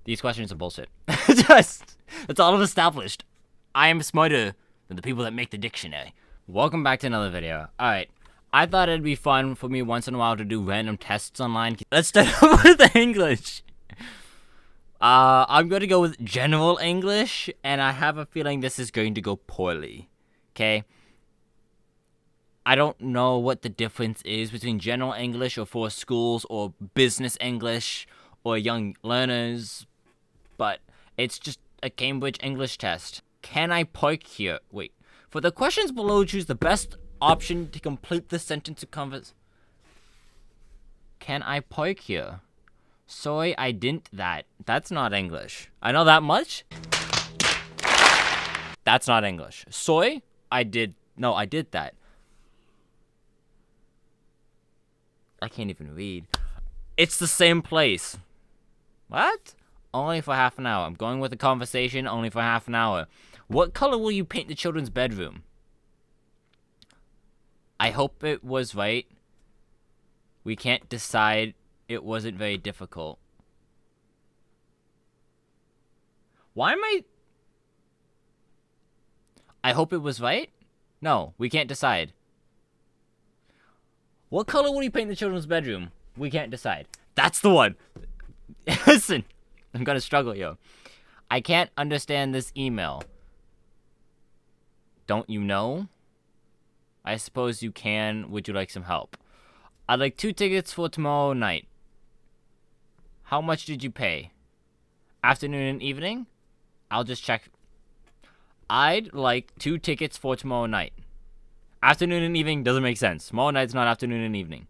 These questions are bullshit. It's all established. I am smarter than the people that make the dictionary. Welcome back to another video. Alright, I thought it'd be fun for me once in a while to do random tests online. Let's start with English. I'm going to go with general English, and I have a feeling this is going to go poorly. Okay? I don't know what the difference is between general English or for schools or business English or young learners, but it's just a Cambridge English test. Can I park here? Wait. For the questions below, choose the best option to complete the sentence of converse. Can I park here? Sorry, I didn't that. That's not English. I know that much. That's not English. Sorry, I did that. I can't even read. It's the same place. What? Only for half an hour. I'm going with the conversation only for half an hour. What color will you paint the children's bedroom? I hope it was right. We can't decide. It wasn't very difficult. Why am I hope it was right? No, we can't decide. What color will you paint the children's bedroom? We can't decide. That's the one. Listen, I'm gonna struggle here. I can't understand this email. Don't you know? I suppose you can. Would you like some help? I'd like 2 tickets for tomorrow night. How much did you pay? Afternoon and evening? I'll just check. I'd like 2 tickets for tomorrow night. Afternoon and evening doesn't make sense. Tomorrow night's not afternoon and evening.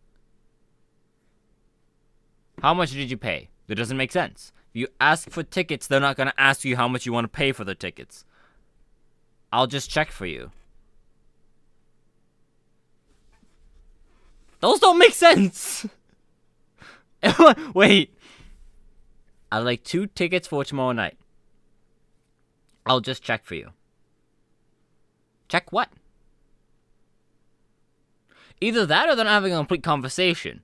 How much did you pay? That doesn't make sense. If you ask for tickets, they're not going to ask you how much you want to pay for the tickets. I'll just check for you. Those don't make sense. Wait. I'd like 2 tickets for tomorrow night. I'll just check for you. Check what? Either that or they're not having a complete conversation.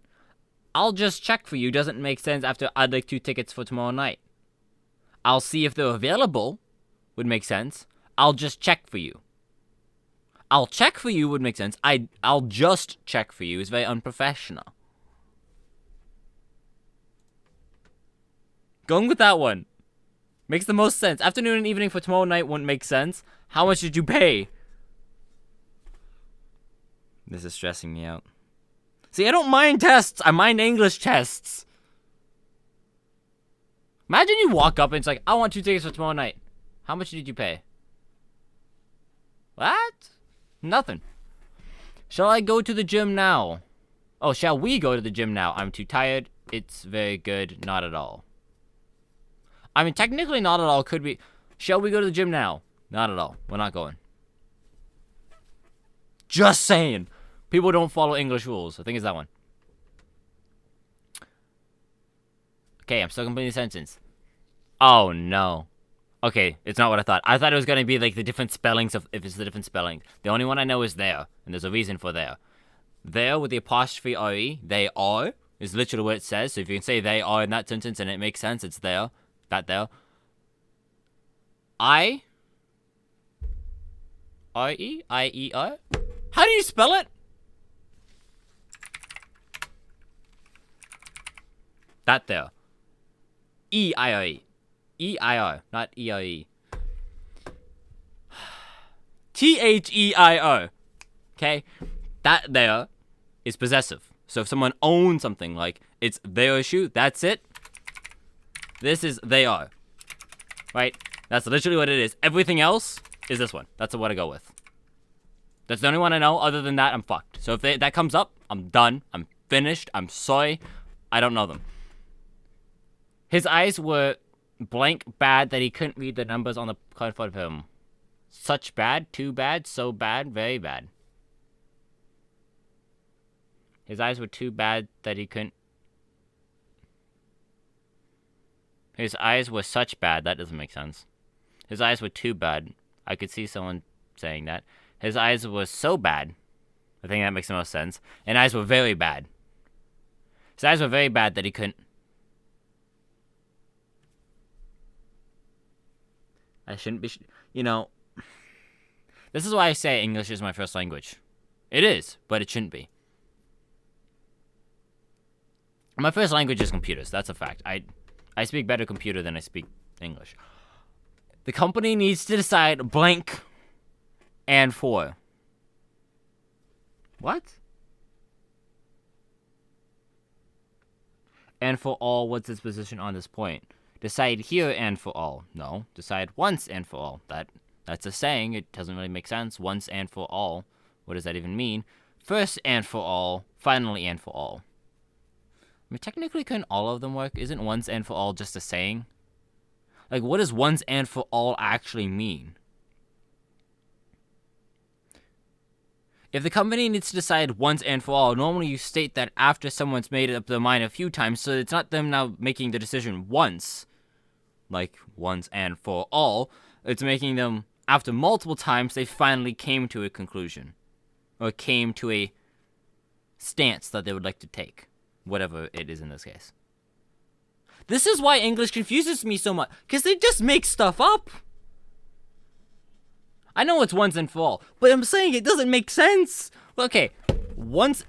I'll just check for you doesn't make sense after I'd like 2 tickets for tomorrow night. I'll see if they're available would make sense. I'll just check for you. I'll check for you would make sense. I'll just check for you is very unprofessional. Going with that one. Makes the most sense. Afternoon and evening for tomorrow night wouldn't make sense. How much did you pay? This is stressing me out. See, I don't mind tests. I mind English tests. Imagine you walk up and it's like, I want 2 tickets for tomorrow night. How much did you pay? What? Nothing. Shall I go to the gym now? Oh, shall we go to the gym now? I'm too tired. It's very good. Not at all. I mean, technically not at all could be. Shall we go to the gym now? Not at all. We're not going. Just saying. People don't follow English rules. I think it's that one. Okay, I'm still completing the sentence. Oh, no. Okay, it's not what I thought. I thought it was going to be like the different spellings of if it's the different spelling. The only one I know is there, and there's a reason for there. There with the apostrophe R-E, they are, is literally what it says. So if you can say they are in that sentence and it makes sense, it's there. That there. I. R-E? I-E-R? How do you spell it? That there. E-I-R-E. E-I-R, not E-R-E. T-H-E-I-R. Okay? That there is possessive. So if someone owns something like it's their issue, that's it. This is they are. Right? That's literally what it is. Everything else is this one. That's what I go with. That's the only one I know. Other than that, I'm fucked. So if that comes up, I'm done. I'm finished. I'm sorry. I don't know them. His eyes were blank bad that he couldn't read the numbers on the card in front of him. Such bad, too bad, so bad, very bad. His eyes were too bad that he couldn't. His eyes were such bad, that doesn't make sense. His eyes were too bad. I could see someone saying that. His eyes were so bad. I think that makes the most sense. And eyes were very bad. His eyes were very bad that he couldn't. I shouldn't be, this is why I say English is my first language. It is, but it shouldn't be. My first language is computers. That's a fact. I speak better computer than I speak English. The company needs to decide blank and for. What? And for all, what's its position on this point? Decide here and for all. No, decide once and for all. That's a saying. It doesn't really make sense. Once and for all. What does that even mean? First and for all. Finally and for all. I mean, technically, couldn't all of them work? Isn't once and for all just a saying? Like, what does once and for all actually mean? If the company needs to decide once and for all, normally you state that after someone's made up their mind a few times, so it's not them now making the decision once, like once and for all. It's making them, after multiple times, they finally came to a conclusion. Or came to a stance that they would like to take. Whatever it is in this case. This is why English confuses me so much, because they just make stuff up. I know it's once and for all, but I'm saying it doesn't make sense. Okay,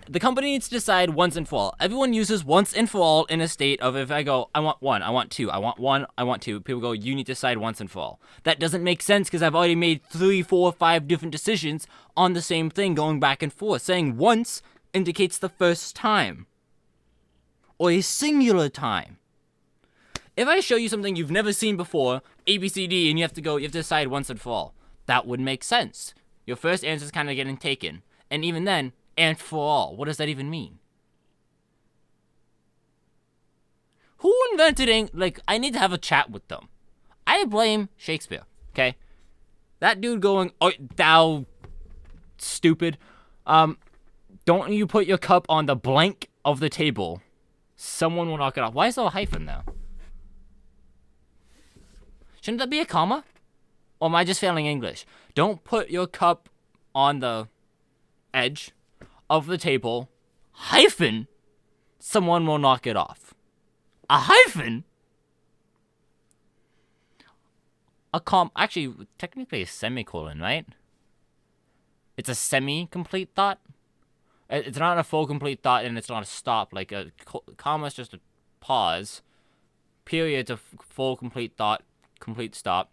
the company needs to decide once and for all. Everyone uses once and for all in a state of, if I go, I want one, I want two, I want one, I want two. People go, you need to decide once and for all. That doesn't make sense because I've already made 3, 4, 5 different decisions on the same thing going back and forth. Saying once indicates the first time. Or a singular time. If I show you something you've never seen before, A, B, C, D, and you have to decide once and for all, that would make sense. Your first answer is kind of getting taken. And even then, and for all, what does that even mean? Who invented I need to have a chat with them. I blame Shakespeare, okay? That dude going, oh, thou stupid. Don't you put your cup on the blank of the table. Someone will knock it off. Why is there a hyphen there? Shouldn't that be a comma? Or am I just failing English? Don't put your cup on the edge of the table. Hyphen. Someone will knock it off. A hyphen? Actually, technically a semicolon, right? It's a semi-complete thought. It's not a full complete thought, and it's not a stop. Like a comma is just a pause. Period's a full complete thought, complete stop.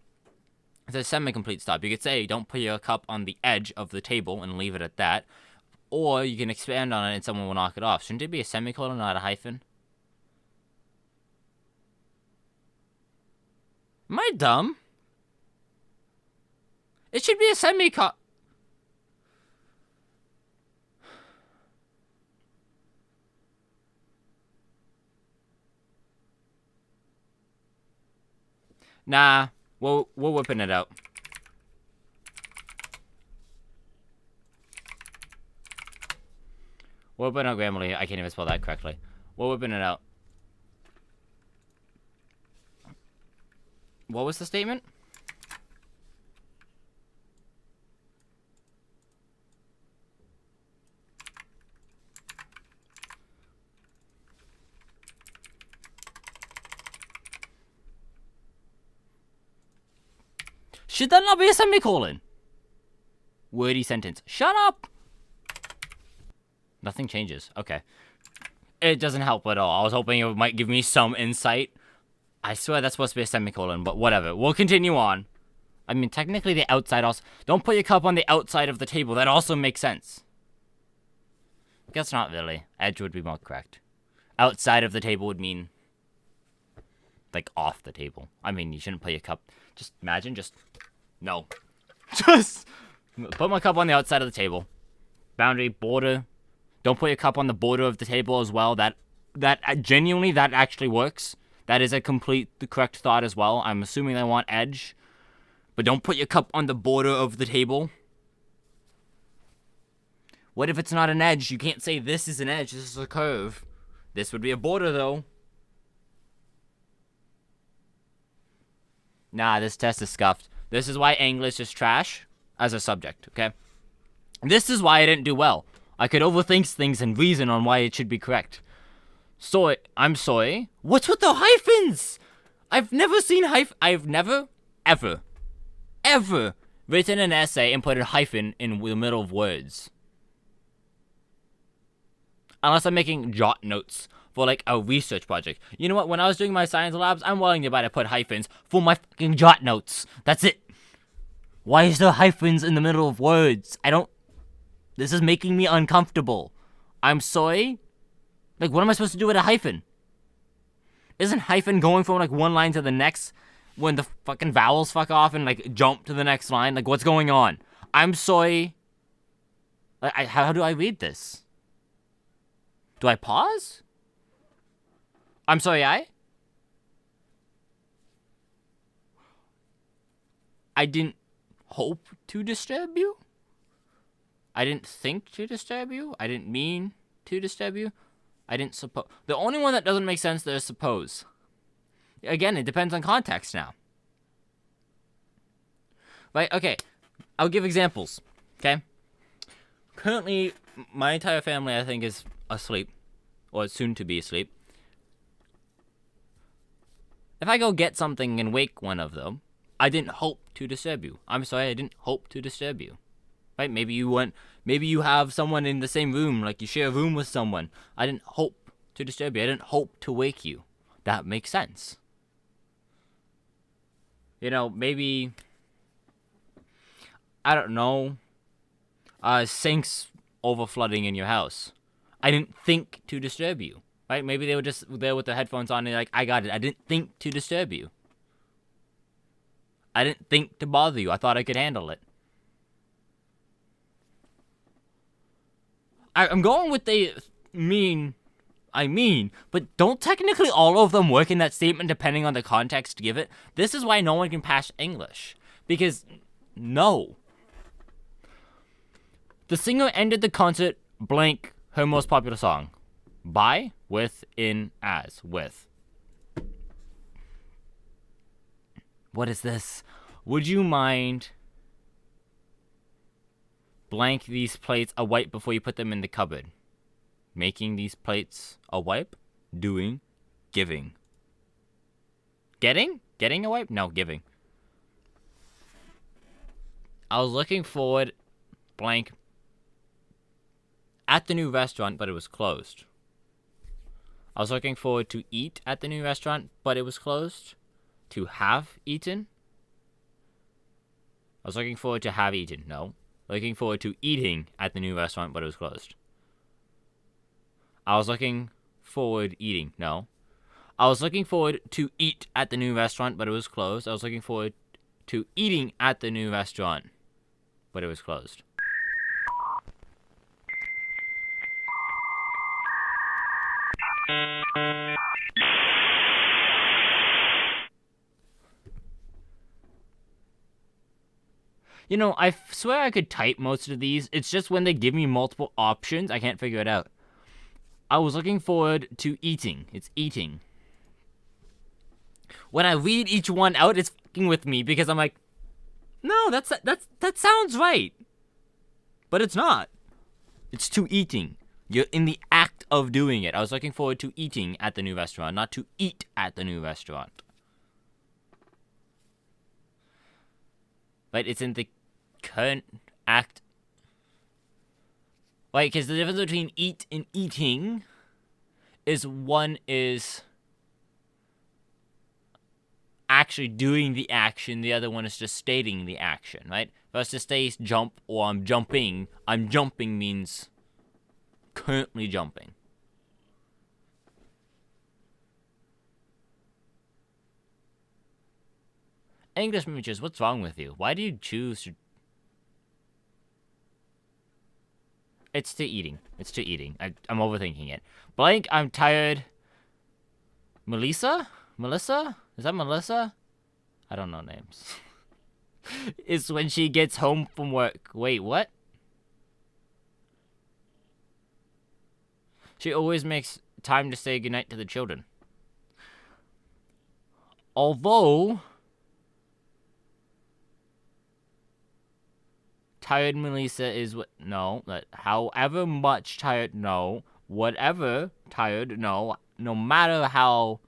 It's a semi-complete stop. You could say, don't put your cup on the edge of the table and leave it at that. Or you can expand on it and someone will knock it off. Shouldn't it be a semicolon, not a hyphen? Am I dumb? It should be a semicolon. Nah, we're whipping it out. We're whipping out Grammarly. I can't even spell that correctly. We're whipping it out. What was the statement? Should that not be a semicolon? Wordy sentence. Shut up! Nothing changes. Okay. It doesn't help at all. I was hoping it might give me some insight. I swear that's supposed to be a semicolon, but whatever. We'll continue on. I mean, technically the outside also... Don't put your cup on the outside of the table. That also makes sense. Guess not really. Edge would be more correct. Outside of the table would mean... like, off the table. I mean, you shouldn't put your cup... Just imagine, no. Just put my cup on the outside of the table. Boundary, border. Don't put your cup on the border of the table as well. That genuinely, that actually works. That is a complete correct thought as well. I'm assuming they want edge. But don't put your cup on the border of the table. What if it's not an edge? You can't say this is an edge, this is a curve. This would be a border, though. Nah, this test is scuffed. This is why English is trash as a subject, okay? This is why I didn't do well. I could overthink things and reason on why it should be correct. I'm sorry. What's with the hyphens? I've never seen I've never, ever ever written an essay and put a hyphen in the middle of words. Unless I'm making jot notes for like a research project. You know what? When I was doing my science labs, I'm willing to put hyphens for my fucking jot notes. That's it. Why is there hyphens in the middle of words? This is making me uncomfortable. I'm sorry? Like, what am I supposed to do with a hyphen? Isn't hyphen going from like one line to the next when the fucking vowels fuck off and like jump to the next line? Like, what's going on? I'm sorry. How do I read this? Do I pause? I'm sorry, I didn't hope to disturb you. I didn't think to disturb you. I didn't mean to disturb you. I didn't suppose. The only one that doesn't make sense there is suppose. Again, it depends on context now. Right? Okay. I'll give examples. Okay? Currently, my entire family, I think, is asleep. Or soon to be asleep. If I go get something and wake one of them, I didn't hope to disturb you. I'm sorry, I didn't hope to disturb you. Right? Maybe you have someone in the same room, like you share a room with someone. I didn't hope to disturb you. I didn't hope to wake you. That makes sense. You know, maybe, I don't know, sinks overflooding in your house. I didn't think to disturb you. Right? Maybe they were just there with their headphones on and like, I got it. I didn't think to disturb you. I didn't think to bother you. I thought I could handle it. I'm going with but don't technically all of them work in that statement depending on the context to give it? This is why no one can pass English. Because, no. The singer ended the concert blank her most popular song. By, with, in, as, with. What is this? Would you mind blank these plates a wipe before you put them in the cupboard? Making these plates a wipe? Doing, giving. Getting? Getting a wipe? No, giving. I was looking forward, blank, at the new restaurant, but it was closed. I was looking forward to eat at the new restaurant, but it was closed. To have eaten. I was looking forward to have eaten. No. Looking forward to eating at the new restaurant, but it was closed. I was looking forward eating. No. I was looking forward to eat at the new restaurant, but it was closed. I was looking forward to eating at the new restaurant, but it was closed. You know, I swear I could type most of these. It's just when they give me multiple options, I can't figure it out. I was looking forward to eating. It's eating. When I read each one out, it's fucking with me because I'm like, no, that sounds right. But it's not. It's to eating. You're in the act of doing it. I was looking forward to eating at the new restaurant, not to eat at the new restaurant. But it's in the current act. Like, because the difference between eat and eating is one is actually doing the action, the other one is just stating the action, right? If I was to say jump or I'm jumping means currently jumping. English majors, what's wrong with you? Why do you choose to... It's to eating. It's to eating. I'm overthinking it. Blank, I'm tired. Melissa? Is that Melissa? I don't know names. It's when she gets home from work. Wait, what? She always makes time to say goodnight to the children. Although... tired Melissa is what? No. However much tired, no. Whatever tired, no. No matter how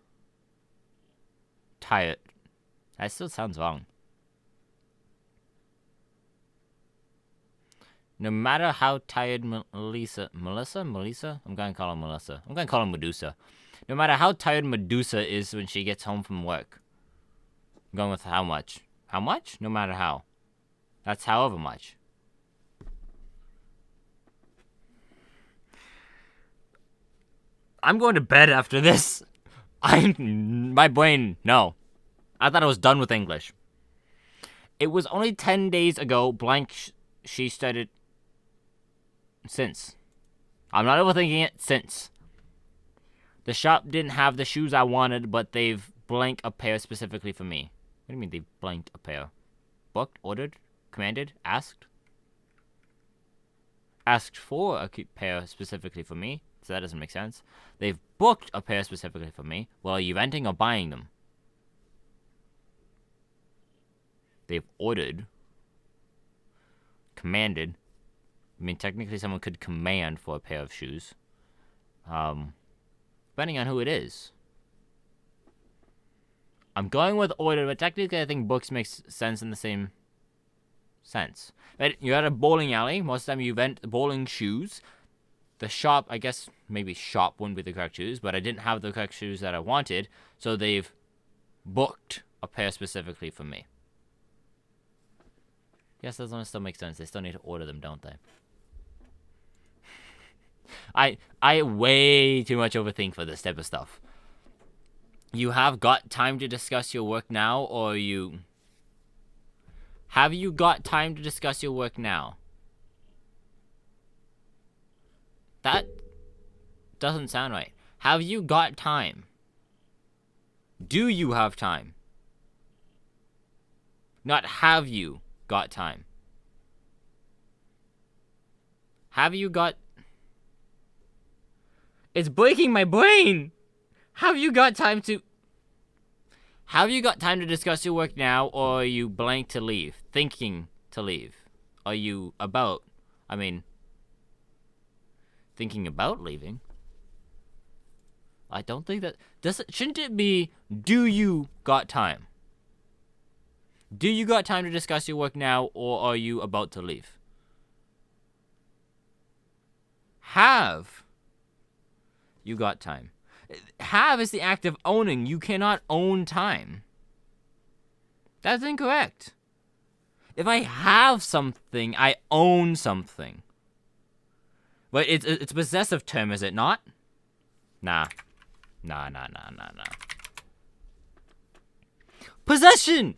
tired. That still sounds wrong. No matter how tired Melissa? I'm gonna call her Melissa. I'm gonna call her Medusa. No matter how tired Medusa is when she gets home from work. I'm going with how much. How much? No matter how. That's however much. I'm going to bed after this. My brain, no. I thought I was done with English. It was only 10 days ago, blank, she started. Since. I'm not overthinking it, since. The shop didn't have the shoes I wanted, but they've blank a pair specifically for me. What do you mean they've blanked a pair? Booked, ordered, commanded, asked? Asked for a pair specifically for me, so that doesn't make sense. They've booked a pair specifically for me. Well, are you renting or buying them? They've ordered, commanded. I mean, technically someone could command for a pair of shoes. Depending on who it is. I'm going with order, but technically I think books makes sense in the same sense. Right? You're at a bowling alley. Most of the time you rent bowling shoes. The shop, I guess, maybe shop wouldn't be the correct shoes, but I didn't have the correct shoes that I wanted, so they've booked a pair specifically for me. Yes, those ones still make sense. They still need to order them, don't they? I way too much overthink for this type of stuff. You have got time to discuss your work now, or you... Have you got time to discuss your work now? That doesn't sound right. Have you got time? Do you have time? Not have you got time. Have you got... It's breaking my brain! Have you got time to... Have you got time to discuss your work now, or are you blank to leave? Thinking to leave? Are you about... I mean... Thinking about leaving? I don't think that... Shouldn't it be, do you got time? Do you got time to discuss your work now, or are you about to leave? Have you got time? Have is the act of owning. You cannot own time. That's incorrect. If I have something, I own something. But it's a possessive term, is it not? Nah. Nah. Possession!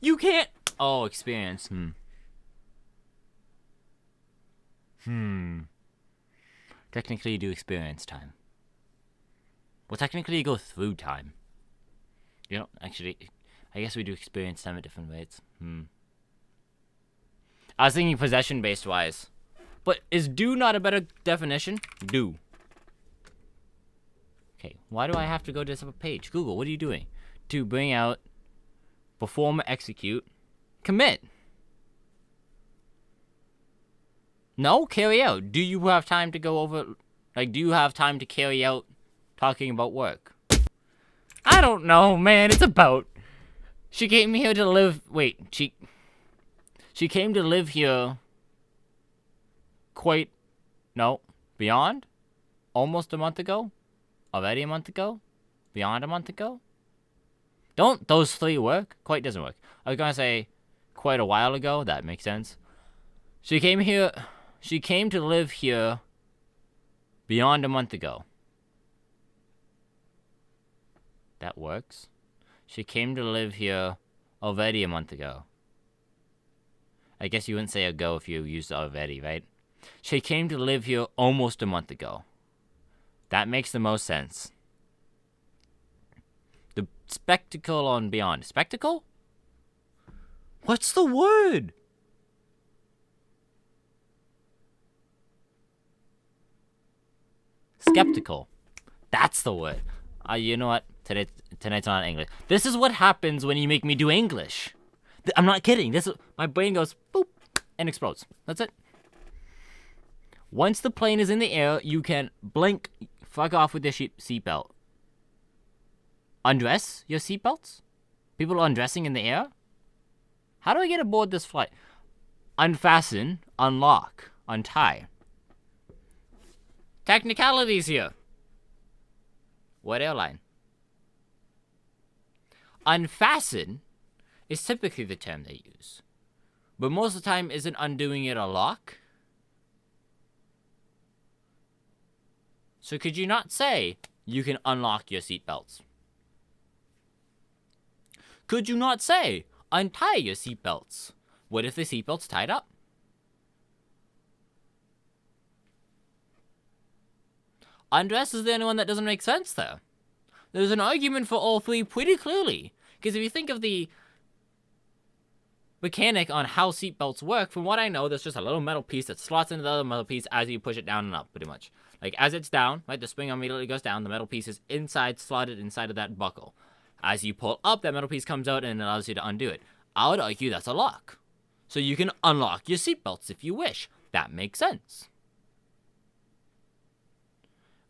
You can't... Oh, experience. Technically, you do experience time. Well, technically, you go through time. You know, actually, I guess we do experience time at different rates. I was thinking possession-based wise. But is do not a better definition? Do. Okay, why do I have to go to this other page? Google, what are you doing? To bring out, perform, execute, commit. No, carry out. Do you have time to go over, like, do you have time to carry out talking about work? I don't know, man, it's about. She came here to live, wait, she came to live here beyond? Almost a month ago? Already a month ago? Beyond a month ago? Don't those three work? Quite doesn't work. I was gonna say quite a while ago. That makes sense. She came to live here beyond a month ago. That works. She came to live here already a month ago. I guess you wouldn't say ago if you used already, right? She came to live here almost a month ago. That makes the most sense. The spectacle on beyond. Spectacle? What's the word? Skeptical. That's the word. You know what? Tonight's not English. This is what happens when you make me do English. I'm not kidding. My brain goes boop and explodes. That's it. Once the plane is in the air, you can blink, fuck off with your seatbelt. Undress your seatbelts? People are undressing in the air? How do I get aboard this flight? Unfasten, unlock, untie. Technicalities here. What airline? Unfasten is typically the term they use. But most of the time, isn't undoing it a lock? So could you not say you can unlock your seatbelts? Could you not say untie your seatbelts? What if the seatbelt's tied up? Undress is the only one that doesn't make sense there. There's an argument for all three pretty clearly. Because if you think of the mechanic on how seatbelts work, from what I know, there's just a little metal piece that slots into the other metal piece as you push it down and up, pretty much. Like, as it's down, right, the spring immediately goes down, the metal piece is slotted inside of that buckle. As you pull up, that metal piece comes out and allows you to undo it. I would argue that's a lock. So you can unlock your seatbelts if you wish. That makes sense.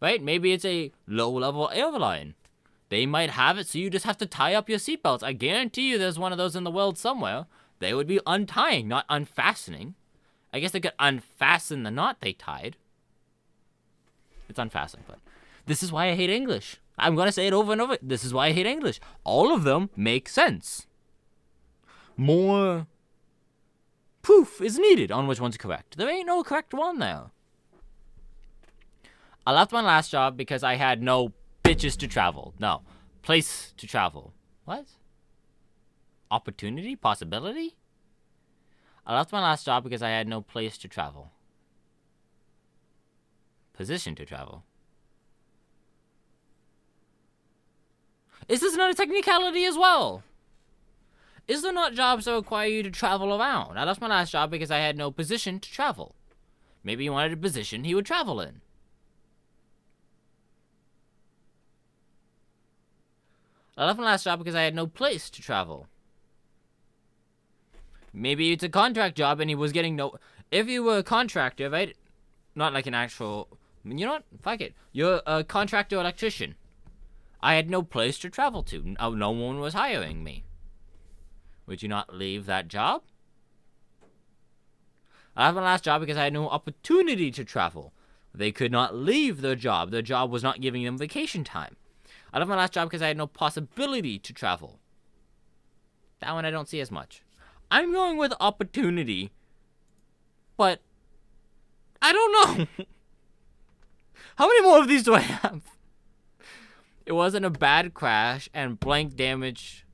Right? Maybe it's a low-level airline. They might have it so you just have to tie up your seatbelts. I guarantee you there's one of those in the world somewhere. They would be untying, not unfastening. I guess they could unfasten the knot they tied. It's unfastened, but this is why I hate English. I'm going to say it over and over. This is why I hate English. All of them make sense. More proof is needed on which one's correct. There ain't no correct one there. I left my last job because I had no bitches to travel. No. Place to travel. What? Opportunity? Possibility? I left my last job because I had no place to travel. Position to travel. Is this not a technicality as well? Is there not jobs that require you to travel around? I left my last job because I had no position to travel. Maybe he wanted a position he would travel in. I left my last job because I had no place to travel. Maybe it's a contract job and he was getting no... If you were a contractor, right? Not like an actual... You know what? Fuck it. You're a contractor electrician. I had no place to travel to. No one was hiring me. Would you not leave that job? I left my last job because I had no opportunity to travel. They could not leave their job. Their job was not giving them vacation time. I left my last job because I had no possibility to travel. That one I don't see as much. I'm going with opportunity, but I don't know. How many more of these do I have? It wasn't a bad crash and blank damage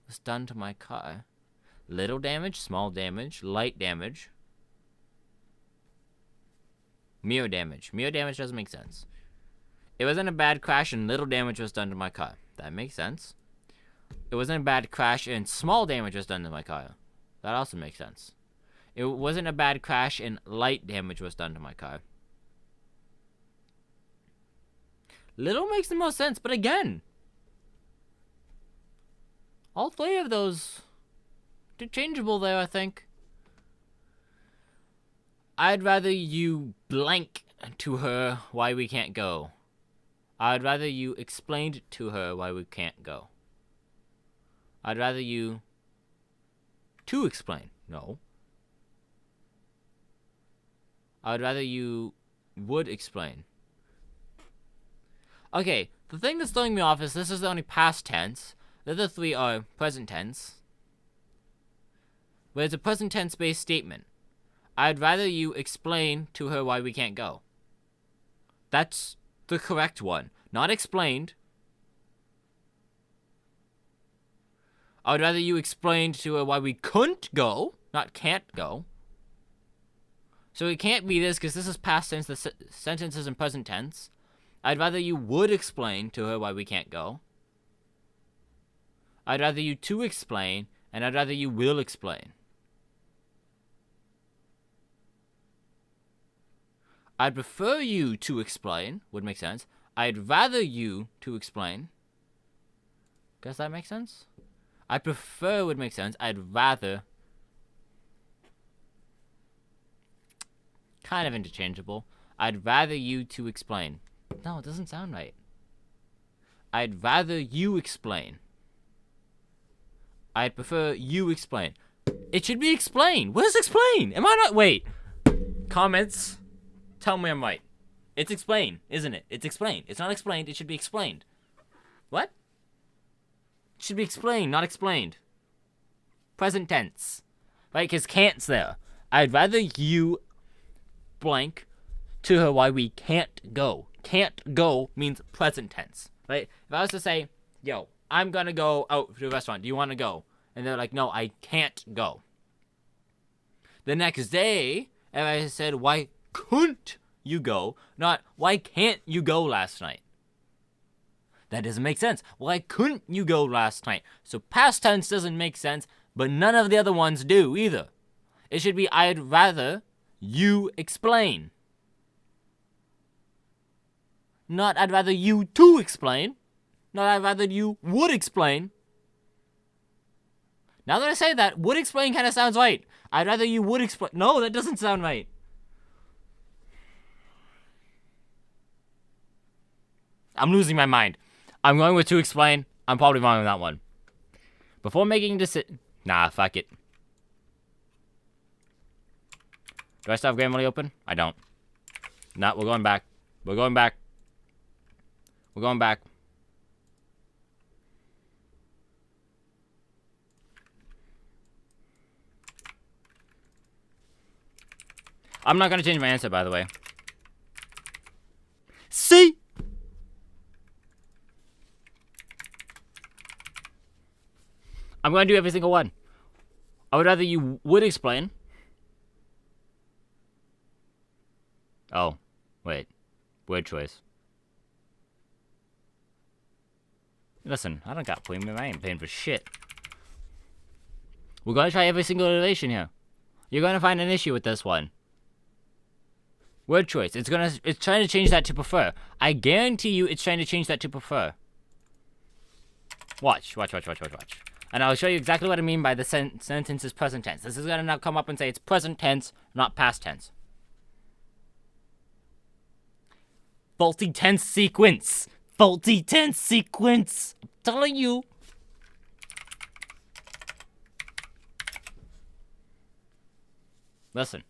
was done to my car. Little damage, small damage, light damage. Mirror damage. Mirror damage doesn't make sense. It wasn't a bad crash and little damage was done to my car. That makes sense. It wasn't a bad crash and small damage was done to my car. That also makes sense. It wasn't a bad crash and light damage was done to my car. Little makes the most sense, but again, all three of those interchangeable there, I think. I'd rather you blank to her why we can't go. I'd rather you explained to her why we can't go. I'd rather you to explain. No. I'd rather you would explain. Okay, the thing that's throwing me off is this is the only past tense. The other three are present tense. But it's a present tense-based statement. I'd rather you explain to her why we can't go. That's the correct one. Not explained. I would rather you explained to her why we couldn't go, not can't go. So it can't be this because this is past tense. The sentence is in present tense. I'd rather you would explain to her why we can't go. I'd rather you to explain, and I'd rather you will explain. I'd prefer you to explain, would make sense. I'd rather you to explain. Does that make sense? I prefer would make sense. I'd rather. Kind of interchangeable. I'd rather you to explain. No, it doesn't sound right. I'd rather you explain. I'd prefer you explain. It should be explained. What is explain? Am I not? Wait. Comments. Tell me I'm right. It's explained, isn't it? It's explained. It's not explained. It should be explained. What? It should be explained, not explained. Present tense. Right? Because can't's there. I'd rather you blank to her why we can't go. Can't go means present tense. Right? If I was to say, yo, I'm gonna go out to a restaurant. Do you want to go? And they're like, no, I can't go. The next day, if I said, why couldn't you go? Not, why can't you go last night? That doesn't make sense. Why couldn't you go last night? So past tense doesn't make sense, but none of the other ones do either. It should be, I'd rather you explain. Not, I'd rather you to explain. Not, I'd rather you would explain. Now that I say that, would explain kind of sounds right. I'd rather you would explain. No, that doesn't sound right. I'm losing my mind. I'm going with to explain. I'm probably wrong on that one. Before making a decision... Nah, fuck it. Do I still have Grammarly open? I don't. Nah, we're going back. We're going back. We're going back. I'm not going to change my answer, by the way. See? I'm going to do every single one. I would rather you would explain. Oh, wait. Word choice. Listen, I don't got premium. I ain't paying for shit. We're going to try every single iteration here. You're going to find an issue with this one. Word choice. It's trying to change that to prefer. I guarantee you it's trying to change that to prefer. Watch. And I'll show you exactly what I mean by the sentence is present tense. This is going to now come up and say it's present tense, not past tense. Faulty tense sequence. Faulty tense sequence. I'm telling you. Listen.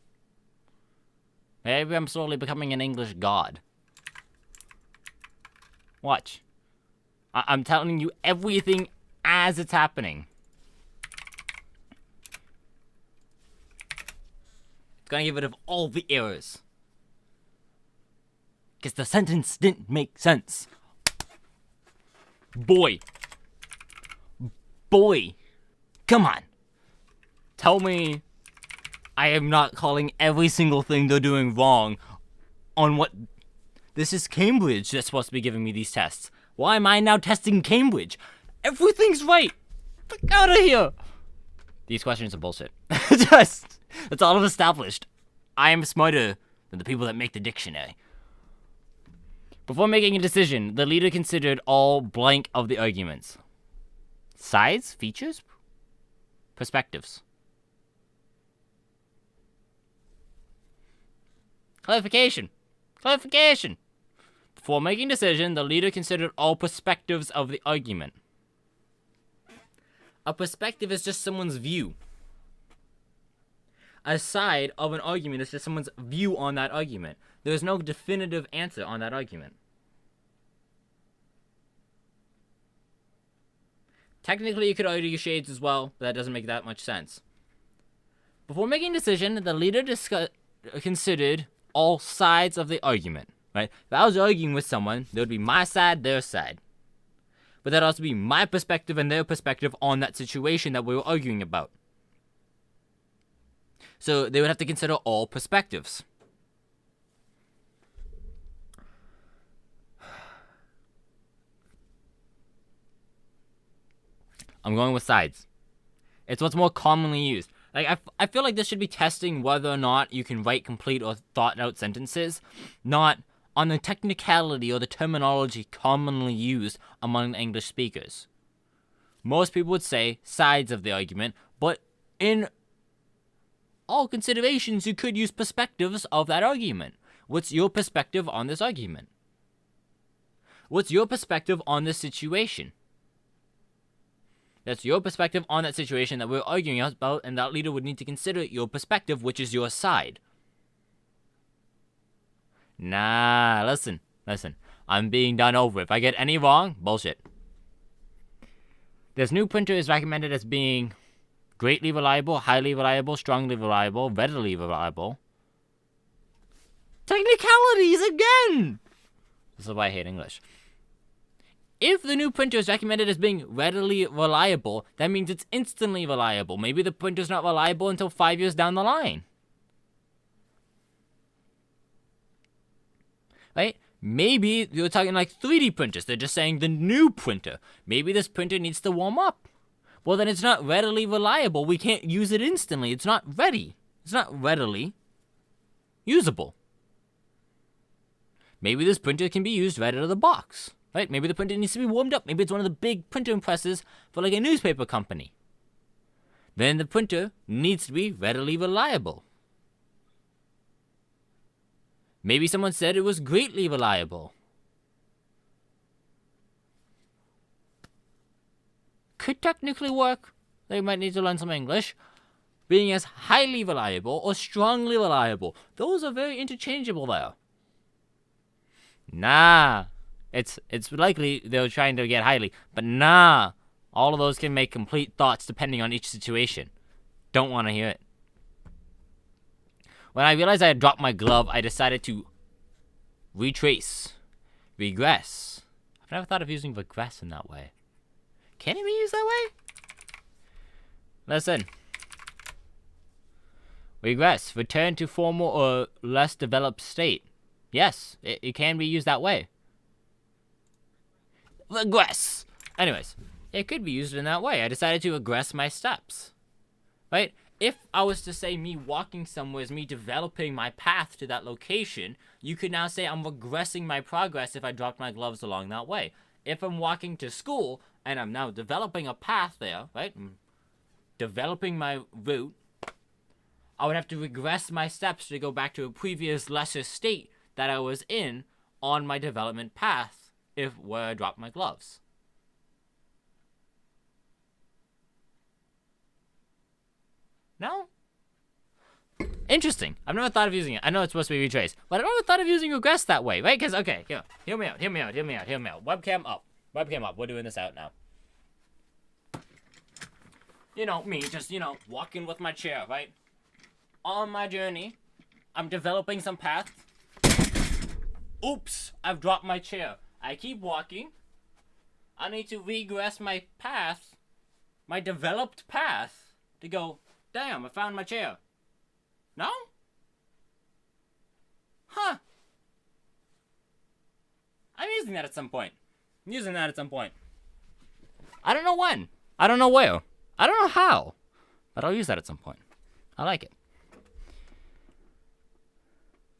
Maybe I'm slowly becoming an English god. Watch. I'm telling you everything as it's happening. It's gonna get rid of all the errors. Because the sentence didn't make sense. Boy. Come on. Tell me I am not calling every single thing they're doing wrong on what... This is Cambridge that's supposed to be giving me these tests. Why am I now testing Cambridge? Everything's right. Fuck out of here. These questions are bullshit. That's all I've established. I am smarter than the people that make the dictionary. Before making a decision, the leader considered all blank of the arguments. Sides, features, perspectives. Clarification. Before making a decision, the leader considered all perspectives of the argument. A perspective is just someone's view. A side of an argument is just someone's view on that argument. There is no definitive answer on that argument. Technically, you could argue shades as well, but that doesn't make that much sense. Before making a decision, the leader considered all sides of the argument. Right? If I was arguing with someone, there would be my side, their side. But that'd also be my perspective and their perspective on that situation that we were arguing about. So they would have to consider all perspectives. I'm going with sides. It's what's more commonly used. Like I feel like this should be testing whether or not you can write complete or thought-out sentences, not on the technicality or the terminology commonly used among English speakers. Most people would say sides of the argument, but in all considerations, you could use perspectives of that argument. What's your perspective on this argument? What's your perspective on this situation? That's your perspective on that situation that we're arguing about, and that leader would need to consider your perspective, which is your side. Nah, listen. I'm being done over. If I get any wrong, bullshit. This new printer is recommended as being greatly reliable, highly reliable, strongly reliable, readily reliable. Technicalities again! This is why I hate English. If the new printer is recommended as being readily reliable, that means it's instantly reliable. Maybe the printer's not reliable until 5 years down the line. Right? Maybe you're talking like 3D printers. They're just saying the new printer. Maybe this printer needs to warm up. Well, then it's not readily reliable. We can't use it instantly. It's not ready. It's not readily usable. Maybe this printer can be used right out of the box. Right? Maybe the printer needs to be warmed up. Maybe it's one of the big printer presses for like a newspaper company. Then the printer needs to be readily reliable. Maybe someone said it was greatly reliable. Could technically work. They might need to learn some English. Being as highly reliable or strongly reliable. Those are very interchangeable there. Nah. It's likely they're trying to get highly. But nah. All of those can make complete thoughts depending on each situation. Don't want to hear it. When I realized I had dropped my glove, I decided to regress. I've never thought of using regress in that way. Can it be used that way? Listen. Regress. Return to former or less developed state. Yes, it can be used that way. Regress. Anyways, it could be used in that way. I decided to regress my steps. Right? If I was to say me walking somewhere is me developing my path to that location, you could now say I'm regressing my progress if I dropped my gloves along that way. If I'm walking to school and I'm now developing a path there, right? I'm developing my route, I would have to regress my steps to go back to a previous lesser state that I was in on my development path where I dropped my gloves. No? Interesting. I've never thought of using it. I know it's supposed to be retrace, but I've never thought of using regress that way, right? Because, okay, here, hear me out. Webcam up. We're doing this out now. You know, me just, walking with my chair, right? On my journey, I'm developing some path. Oops, I've dropped my chair. I keep walking. I need to regress my path, my developed path, to go, damn, I found my chair. No? Huh. I'm using that at some point. I don't know when. I don't know where. I don't know how. But I'll use that at some point. I like it.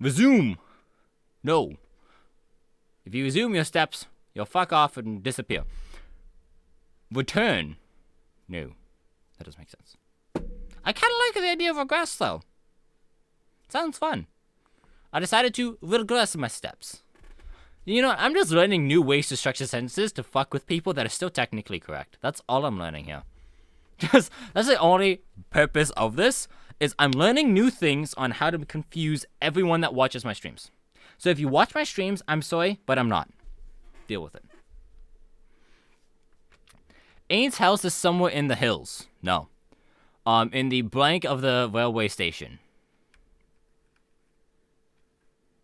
Resume. No. If you resume your steps, you'll fuck off and disappear. Return. No. That doesn't make sense. I kind of like the idea of regress, though. Sounds fun. I decided to regress my steps. You know, I'm just learning new ways to structure sentences to fuck with people that are still technically correct. That's all I'm learning here. That's the only purpose of this, is I'm learning new things on how to confuse everyone that watches my streams. So if you watch my streams, I'm sorry, but I'm not. Deal with it. Ain's house is somewhere in the hills. No. In the blank of the railway station.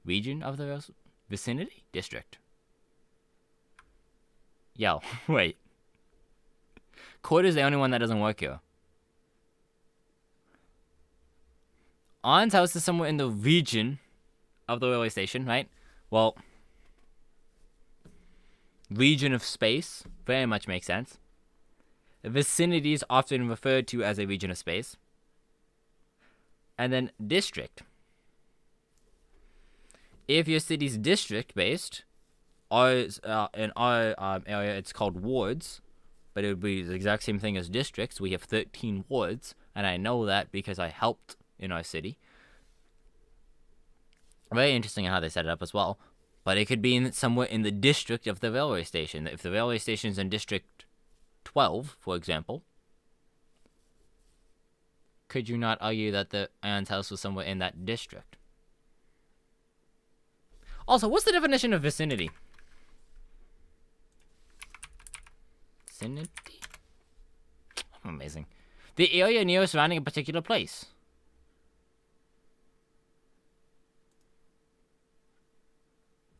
Region of the vicinity? District. Yo, wait. Court is the only one that doesn't work here. On's house is somewhere in the region of the railway station, right? Well, region of space very much makes sense. The vicinity is often referred to as a region of space. And then district. If your city's district-based, in our area it's called wards, but it would be the exact same thing as districts. We have 13 wards, and I know that because I helped in our city. Very interesting how they set it up as well. But it could be somewhere in the district of the railway station. If the railway station is in District 12, for example, could you not argue that the aunt's house was somewhere in that district? Also, what's the definition of vicinity? Vicinity? Amazing. The area near surrounding a particular place.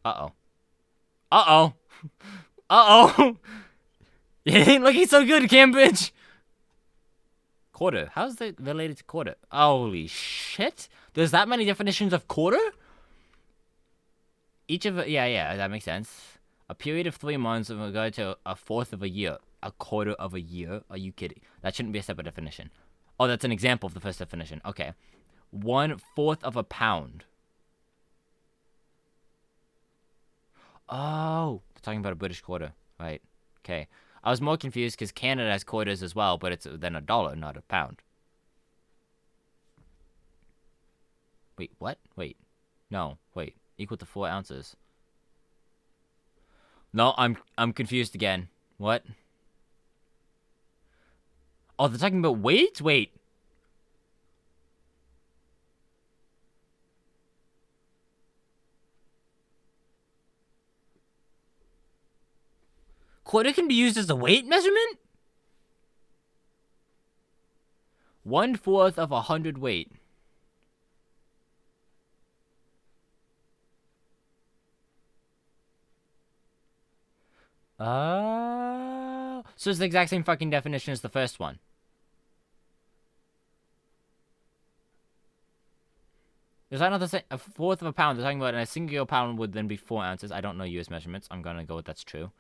Uh-oh. Uh-oh. Uh-oh. You ain't looking so good, Cambridge. Quarter. How's that related to quarter? Holy shit. There's that many definitions of quarter? Each of... Yeah, that makes sense. A period of 3 months in regard to a fourth of a year. A quarter of a year? Are you kidding? That shouldn't be a separate definition. Oh, that's an example of the first definition. Okay. 1/4 of a pound. Oh, they're talking about a British quarter. Right. Okay. I was more confused because Canada has quarters as well, but it's then a dollar, not a pound. Wait, what? Wait. No, wait. Equal to 4 ounces. No, I'm confused again. What? Oh, they're talking about weight? Wait. Quarter can be used as a weight measurement? 1/4 of 100 weight. Oh. So it's the exact same fucking definition as the first one. There's another a 1/4 of a pound. They're talking about a single pound would then be 4 ounces. I don't know US measurements. I'm gonna go with that's true.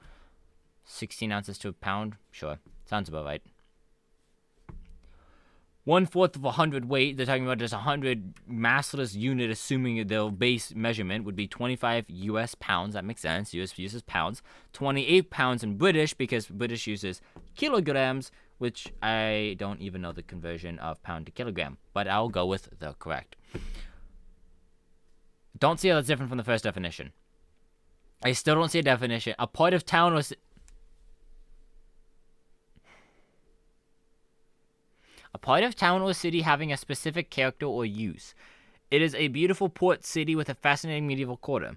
16 ounces to a pound? Sure. Sounds about right. 1/4 of 100 weight. They're talking about just 100 massless unit, assuming their base measurement would be 25 US pounds. That makes sense. US uses pounds. 28 pounds in British, because British uses kilograms, which I don't even know the conversion of pound to kilogram. But I'll go with the correct. Don't see how that's different from the first definition. I still don't see a definition. A part of town was... A part of town or city having a specific character or use. It is a beautiful port city with a fascinating medieval quarter.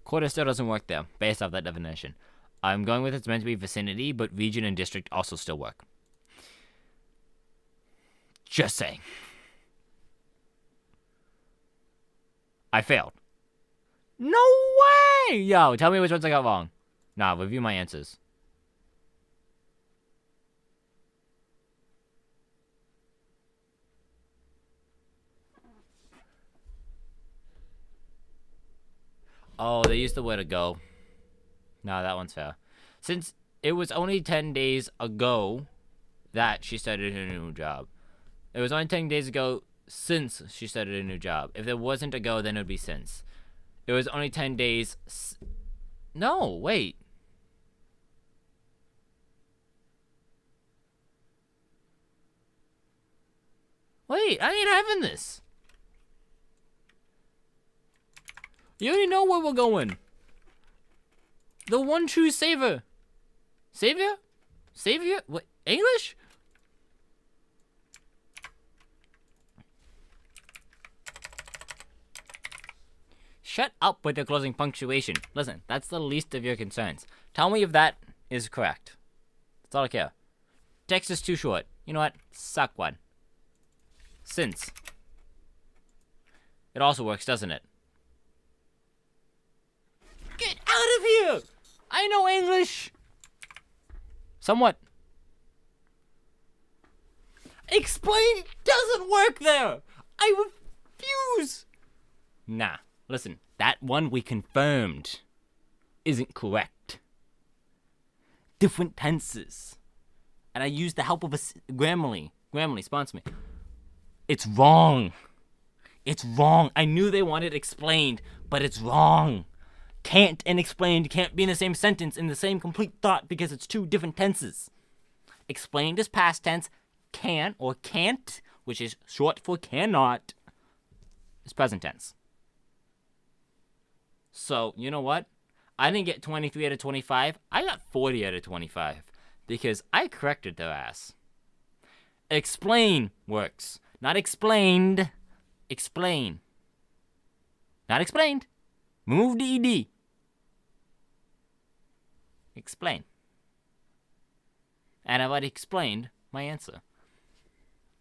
Quarter still doesn't work there, based off that definition. I'm going with it's meant to be vicinity, but region and district also still work. Just saying. I failed. No way! Yo, tell me which ones I got wrong. Nah, review my answers. Oh, they used the word ago. Nah, that one's fair. Since it was only 10 days ago that she started her new job. It was only 10 days ago since she started a new job. If there wasn't ago, then it would be since. It was only 10 days... No, wait. Wait, I ain't having this. You already know where we're going. The one true savior. Savior? Savior? What? English? Shut up with your closing punctuation. Listen, that's the least of your concerns. Tell me if that is correct. That's all I care. Text is too short. You know what? Suck one. Since. It also works, doesn't it? Get out of here! I know English! Somewhat. Explain doesn't work there! I refuse! Nah, listen. That one we confirmed isn't correct. Different tenses. And I used the help of a Grammarly. Grammarly, sponsor me. It's wrong. It's wrong. I knew they wanted explained, but it's wrong. Can't and explained can't be in the same sentence in the same complete thought because it's two different tenses. Explained is past tense, can or can't, which is short for cannot, is present tense. So, you know what? I didn't get 23 out of 25. I got 40 out of 25 because I corrected their ass. Explain works. Not explained. Explain. Not explained. Remove the ED. Explain. And I've already explained my answer.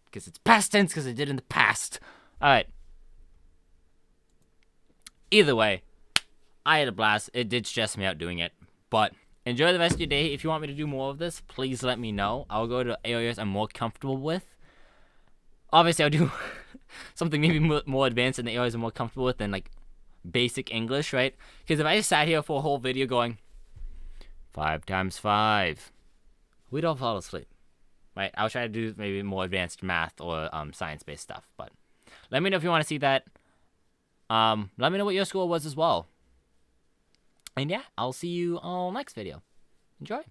Because it's past tense because I did it in the past. Alright. Either way, I had a blast. It did stress me out doing it. But enjoy the rest of your day. If you want me to do more of this, please let me know. I'll go to areas I'm more comfortable with. Obviously, I'll do something maybe more advanced in the areas I'm more comfortable with than, like, basic English, right? Because if I just sat here for a whole video going 5 times 5, we'd all fall asleep, right? I'll try to do maybe more advanced math or science-based stuff. But let me know if you want to see that. Let me know what your score was as well. And yeah, I'll see you on next video. Enjoy.